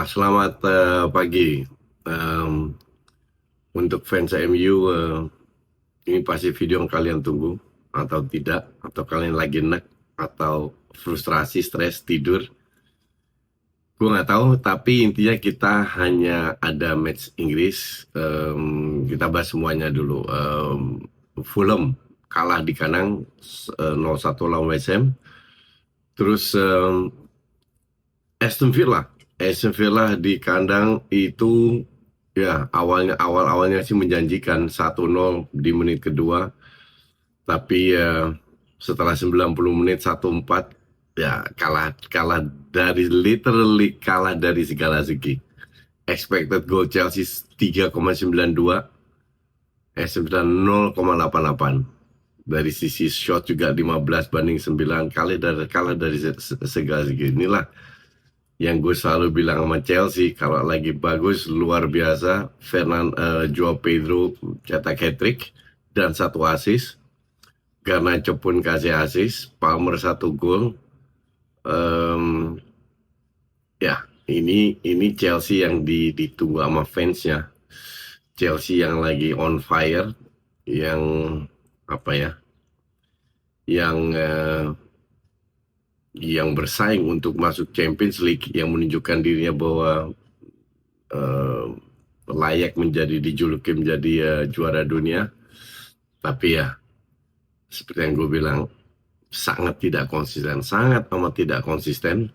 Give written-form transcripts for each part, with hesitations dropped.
Selamat pagi. Em, untuk fans MU, ini pasti video yang kalian tunggu atau tidak, atau kalian lagi enak atau frustrasi, stres, tidur. Gue nggak tahu, tapi intinya kita hanya ada match Inggris. Kita bahas semuanya dulu. Fulham kalah di kandang 0-1 lawan West Ham. Terus Aston Villa. Aston Villa di kandang itu ya awalnya sih menjanjikan 1-0 di menit kedua, tapi setelah 90 menit 1-4 ya kalah kalah dari literally kalah dari segala segi. Expected goal Chelsea 3,92, Aston Villa 0,88. Dari sisi shot juga 15-9, kalah dari segala segi. Inilah yang gue selalu bilang sama Chelsea, kalau lagi bagus luar biasa. Joao Pedro cetak hat-trick dan 1 assist, Garnacho pun kasih assist, Palmer 1 gol. Ya ini Chelsea yang ditunggu sama fansnya, Chelsea yang lagi on fire, yang apa ya, yang bersaing untuk masuk Champions League, yang menunjukkan dirinya bahwa layak dijuluki menjadi juara dunia. Tapi ya seperti yang gue bilang, sangat amat tidak konsisten.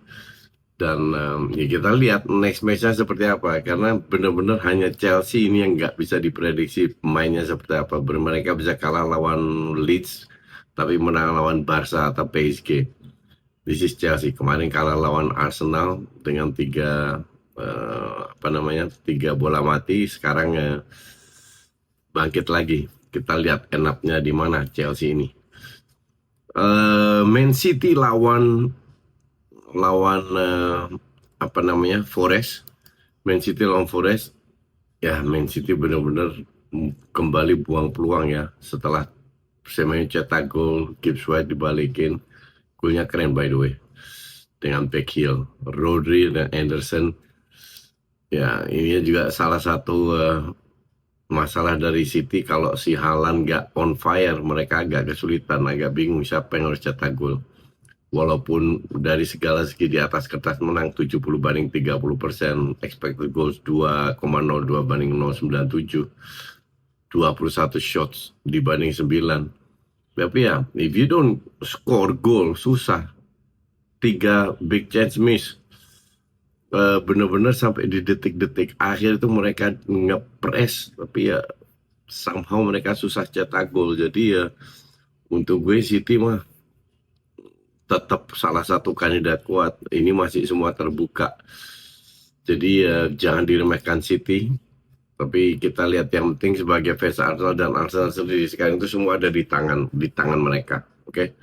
Dan ya kita lihat next match-nya seperti apa, karena benar-benar hanya Chelsea ini yang nggak bisa diprediksi mainnya seperti apa. Mereka bisa kalah lawan Leeds tapi menang lawan Barca atau PSG. This is Chelsea. Kemarin kalah lawan Arsenal dengan 3 bola mati. Sekarang bangkit lagi. Kita lihat enaknya di mana Chelsea ini. Man City lawan Forest. Man City lawan Forest. Ya, Man City benar-benar kembali buang peluang ya. Setelah Semenyo cetak gol, Gibbs White dibalikin. Golnya keren by the way, dengan Backheel, Rodri dan Anderson. Ya, ini juga salah satu masalah dari City. Kalau si Haaland nggak on fire, mereka agak kesulitan, agak bingung siapa yang harus cetak gol. Walaupun dari segala segi di atas kertas menang 70-30%, expected goals 2,02 banding 0,97, 21 shots dibanding 9. Tapi ya, if you don't score goal, susah. 3 big chance miss. Benar-benar sampai di detik-detik akhir itu mereka nge-press, tapi ya somehow mereka susah cetak gol. Jadi ya untuk gue City mah tetap salah satu kandidat kuat. Ini masih semua terbuka. Jadi jangan diremehkan City. Tapi kita lihat yang penting sebagai fans Arsenal, dan Arsenal sendiri sekarang itu semua ada di tangan mereka. Oke.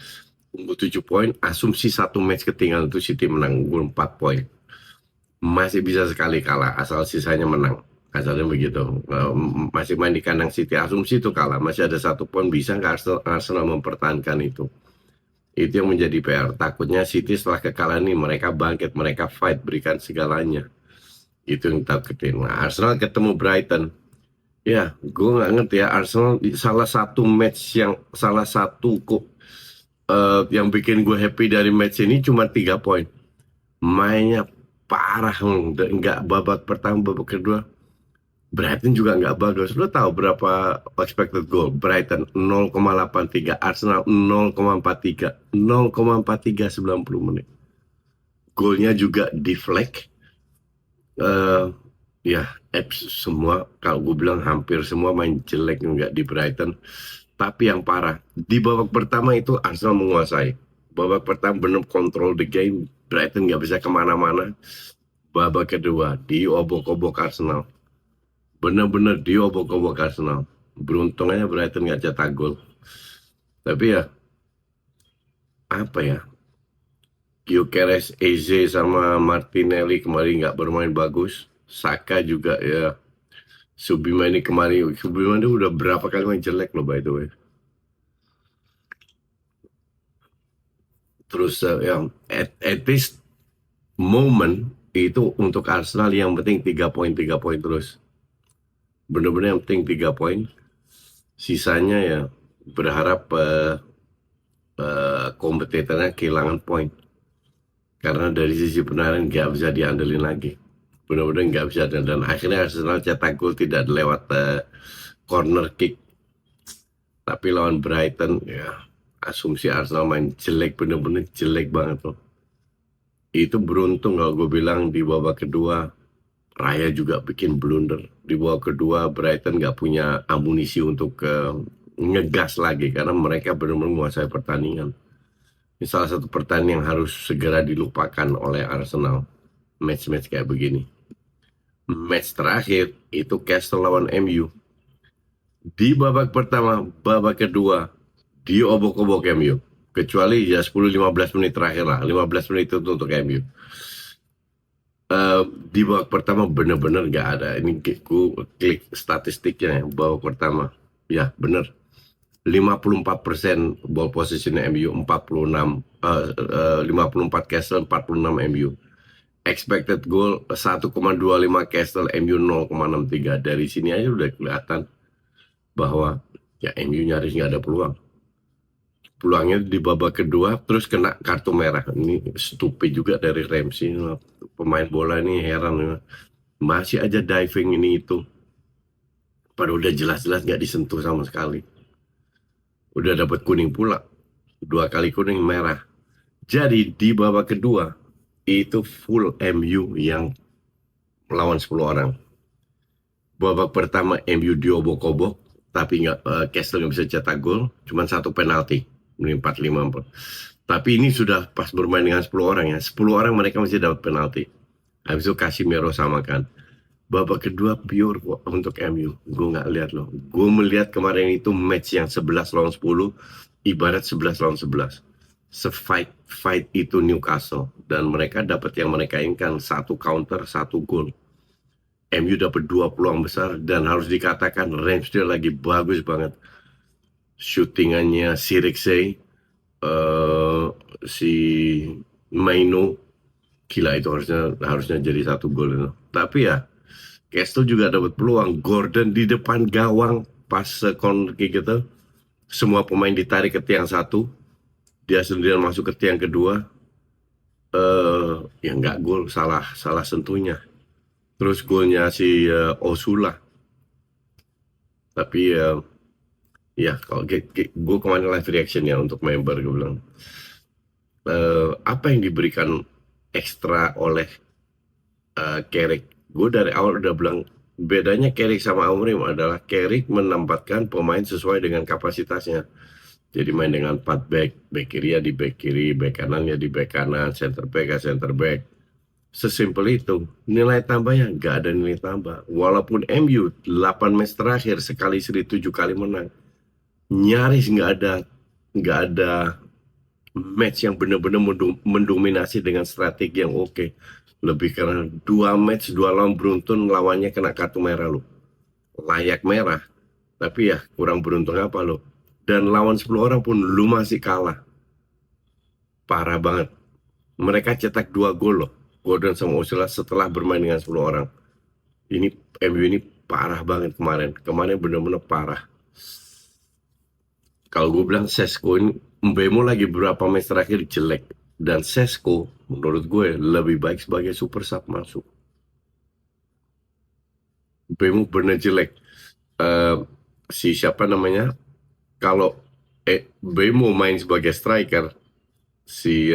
Unggul 7 poin, asumsi 1 match ketinggalan itu City menang, unggul 4 poin. Masih bisa sekali kalah, asal sisanya menang. Asalnya begitu. Masih main di kandang City, asumsi itu kalah. Masih ada 1 poin, bisa nggak Arsenal mempertahankan itu? Itu yang menjadi PR. Takutnya City setelah kekalahan ini, mereka bangkit, mereka fight, berikan segalanya. Itu yang takutin. Nah, Arsenal ketemu Brighton. Ya, gue nggak ngerti ya, Arsenal salah satu yang bikin gue happy dari match ini cuma 3 poin. Mainnya parah, nggak babak pertama, babak kedua. Brighton juga nggak bagus. Lo tahu berapa expected goal? Brighton 0,83, Arsenal 0,43, 0,43 90 menit. Golnya juga deflect. Ya, semua, kalau gue bilang hampir semua main jelek nggak di Brighton. Tapi yang parah, di babak pertama itu Arsenal menguasai. Babak pertama benar kontrol the game, Brighton nggak bisa kemana-mana. Babak kedua, diobok-obok Arsenal. Benar-benar diobok-obok Arsenal. Beruntungnya Brighton nggak cetak gol. Tapi ya, apa ya, Gyökeres, Eze sama Martinelli kemarin nggak bermain bagus. Saka juga ya. Subiman ini udah berapa kali main jelek loh by the way. Terus at this moment Itu untuk Arsenal yang penting 3 poin terus. Bener-bener yang penting 3 poin. Sisanya ya berharap kompetitornya kehilangan poin. Karena dari sisi kebenaran nggak bisa diandelin lagi. Benar-benar nggak bisa. Dan akhirnya Arsenal cetak gol tidak lewat corner kick. Tapi lawan Brighton, ya asumsi Arsenal main jelek, bener-bener jelek banget loh. Itu beruntung kalau gue bilang di babak kedua, Raya juga bikin blunder. Di babak kedua, Brighton nggak punya amunisi untuk ngegas lagi, karena mereka benar-benar menguasai pertandingan. Ini salah satu pertandingan yang harus segera dilupakan oleh Arsenal. Match-match kayak begini. Match terakhir itu Castle lawan MU. Di babak pertama, babak kedua, diobok-obok MU. Kecuali ya 10-15 menit terakhir lah. 15 menit itu untuk MU. Di babak pertama bener-bener gak ada. Ini ku klik statistiknya ya, babak pertama. Ya bener. 54% ball position MU, 54 Castle, 46 MU. Expected goal 1,25 Castle, MU 0,63. Dari sini aja udah kelihatan bahwa ya MU nyaris nggak ada peluang. Peluangnya di babak kedua terus kena kartu merah. Ini stupid juga dari Ramsey. Pemain bola ini heran. Masih aja diving ini itu. Padahal udah jelas-jelas nggak disentuh sama sekali. Udah dapat kuning pula. 2 kali kuning merah. Jadi di babak kedua itu full MU yang melawan 10 orang. Babak pertama MU diobok-obok, tapi Castle nggak bisa cetak gol, cuma 1 penalti, 4-5. Tapi ini sudah pas bermain dengan 10 orang ya, 10 orang mereka masih dapat penalti. Habis itu Casemiro samakan. Babak kedua pure kok untuk MU, gue nggak lihat loh. Gue melihat kemarin itu match yang 11 lawan 10, ibarat 11 lawan 11. Fight itu Newcastle, dan mereka dapat yang mereka inginkan, 1 counter, 1 gol. MU dapat 2 peluang besar, dan harus dikatakan Ramsdale lagi bagus banget. Shootingannya Sirikse, si Maino, gila itu harusnya jadi 1 gol itu. Tapi ya Castle juga dapat peluang. Gordon di depan gawang pas corner kick gitu, semua pemain ditarik ke tiang 1, dia sendirian masuk ke tiang kedua, ya nggak gol, salah sentuhnya. Terus golnya si Osula. Tapi ya kalau gue kemarin live reaction ya untuk member, gue bilang apa yang diberikan ekstra oleh Carrick. Gue dari awal udah bilang bedanya Carrick sama Amorim adalah Carrick menempatkan pemain sesuai dengan kapasitasnya. Jadi main dengan 4 back kiri ya di back kiri, back kanan ya di back kanan, center back ya center back. Sesimpel itu. Nilai tambahnya nggak ada nilai tambah. Walaupun MU 8 match terakhir sekali seri 7 kali menang, nyaris nggak ada match yang benar-benar mendominasi dengan strategi yang oke. Lebih karena 2 match 2 lawan beruntun, lawannya kena kartu merah lo. Layak merah. Tapi ya kurang beruntung apa lo. Dan lawan 10 orang pun lu masih kalah. Parah banget. Mereka cetak 2 gol loh, Gordon sama Osula, setelah bermain dengan 10 orang. Ini MU ini parah banget kemarin. Kemarin bener-bener parah. Kalau gue bilang Sesko ini, Mbemo lagi beberapa match terakhir jelek. Dan Sesko menurut gue lebih baik sebagai super sub masuk. Mbemo bener jelek. Si siapa namanya? Kalau Mbemo main sebagai striker, si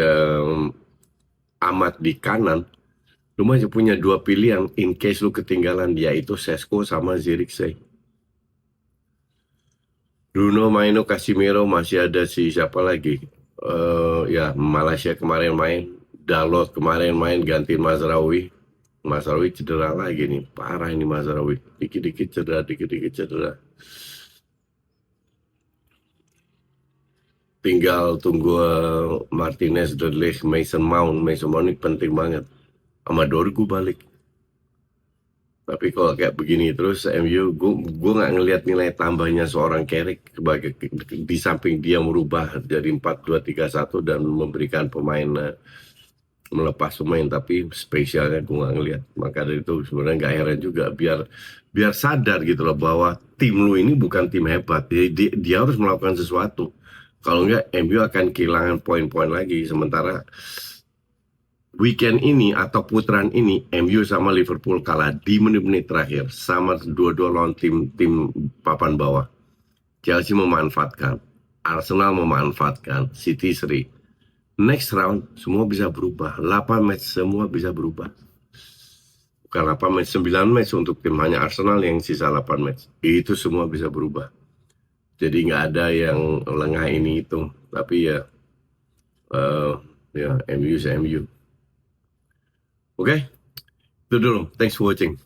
Ahmad di kanan, lu masih punya 2 pilihan in case lu ketinggalan, yaitu Sesko sama Zirkzee. Bruno, Maino, Casemiro, masih ada si siapa lagi? Ya Malaysia kemarin main, Dalot kemarin main ganti Mazraoui. Mazraoui cedera lagi nih, parah ini Mazraoui. Dikit-dikit cedera. Tinggal tunggu Martinez, Dudley, Mason Mount ini penting banget. Sama Dorgu balik. Tapi kalau kayak begini terus MU, gue nggak ngelihat nilai tambahnya seorang Carrick sebagai di samping dia merubah dari 4-2-3-1 dan memberikan pemain melepas pemain, tapi spesialnya gue nggak ngeliat. Maka dari itu sebenarnya nggak heran juga, biar sadar gitu loh bahwa tim lu ini bukan tim hebat. Jadi dia harus melakukan sesuatu. Kalau nggak, MU akan kehilangan poin-poin lagi. Sementara weekend ini atau putaran ini MU sama Liverpool kalah di menit-menit terakhir, sama dua-dua lawan tim papan bawah. Chelsea memanfaatkan, Arsenal memanfaatkan, City seri. Next round semua bisa berubah. 8 match semua bisa berubah. Bukan 8 match, 9 match untuk tim, hanya Arsenal yang sisa 8 match. Itu semua bisa berubah. Jadi nggak ada yang lengah ini itu. Tapi ya MU. Oke, itu dulu. Thanks for watching.